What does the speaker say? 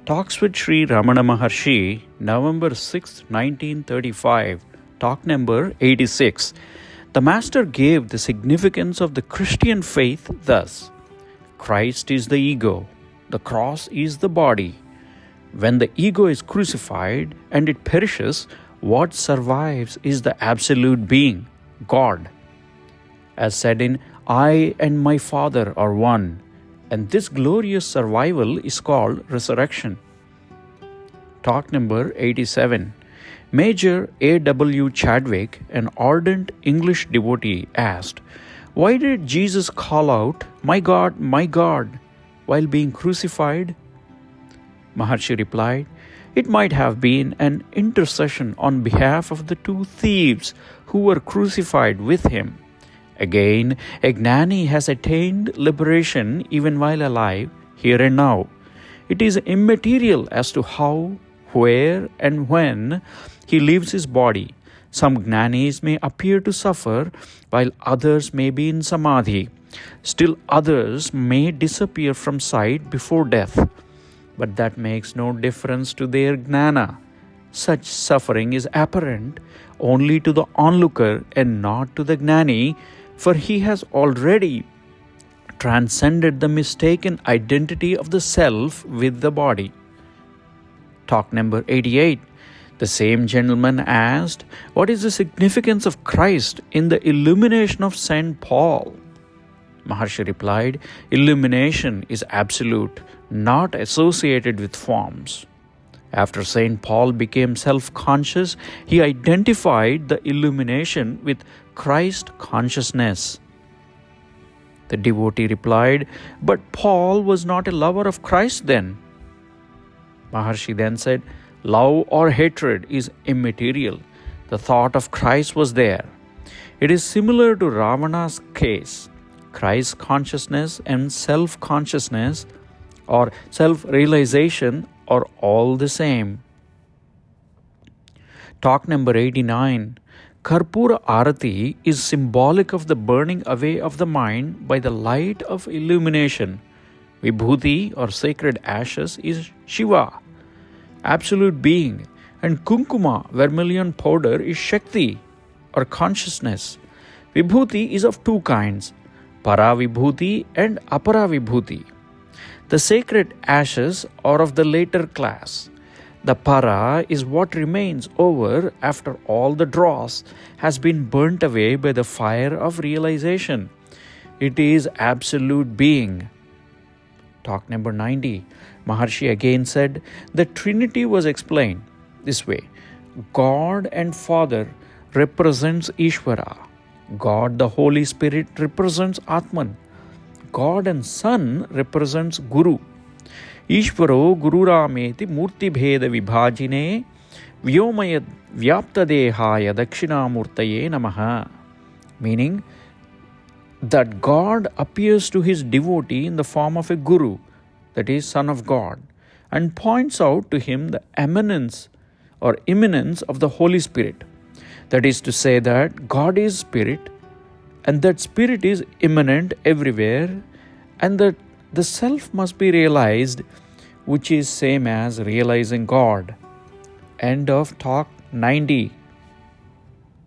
Talks with Sri Ramana Maharshi, November 6, 1935, talk number 86. The Master gave the significance of the Christian faith thus: Christ is the ego, the cross is the body. When the ego is crucified and it perishes, what survives is the absolute being, God. As said in I and my Father are one, and this glorious survival is called resurrection. Talk number 87. Major A.W. Chadwick, an ardent English devotee, asked, "Why did Jesus call out, my God, while being crucified?" Maharshi replied, "It might have been an intercession on behalf of the two thieves who were crucified with him. Again, a gnani has attained liberation even while alive, here and now. It is immaterial as to how, where, and when he leaves his body. Some gnanis may appear to suffer, while others may be in samadhi. Still others may disappear from sight before death. But that makes no difference to their gnana. Such suffering is apparent only to the onlooker and not to the gnani, for he has already transcended the mistaken identity of the self with the body." Talk number 88. The same gentleman asked, "What is the significance of Christ in the illumination of St. Paul?" Maharshi replied, "Illumination is absolute, not associated with forms." After St. Paul became self-conscious, he identified the illumination with Christ consciousness. The devotee replied, "But Paul was not a lover of Christ then." Maharshi then said, "Love or hatred is immaterial. The thought of Christ was there. It is similar to Ravana's case. Christ consciousness and self-consciousness or self-realization are all the same." Talk number 89. Karpura Arati is symbolic of the burning away of the mind by the light of illumination. Vibhuti or sacred ashes is Shiva, absolute being, and Kunkuma, vermilion powder, is Shakti or consciousness. Vibhuti is of two kinds, Para Vibhuti and Apara Vibhuti. The sacred ashes are of the later class. The para is what remains over after all the dross has been burnt away by the fire of realization. It is absolute being. Talk number 90. Maharshi again said, the Trinity was explained this way: God and Father represents Ishvara. God the Holy Spirit represents Atman. God and Son represents Guru. Ishvaro Gururameti Murti Bheda Vibhajine Vyomayad Vyaptadehaya Dakshinamurtaye Namaha. Meaning that God appears to his devotee in the form of a Guru, that is, Son of God, and points out to him the eminence or immanence of the Holy Spirit. That is to say that God is Spirit, and that Spirit is immanent everywhere, and that the self must be realized, which is same as realizing God. End of talk 90.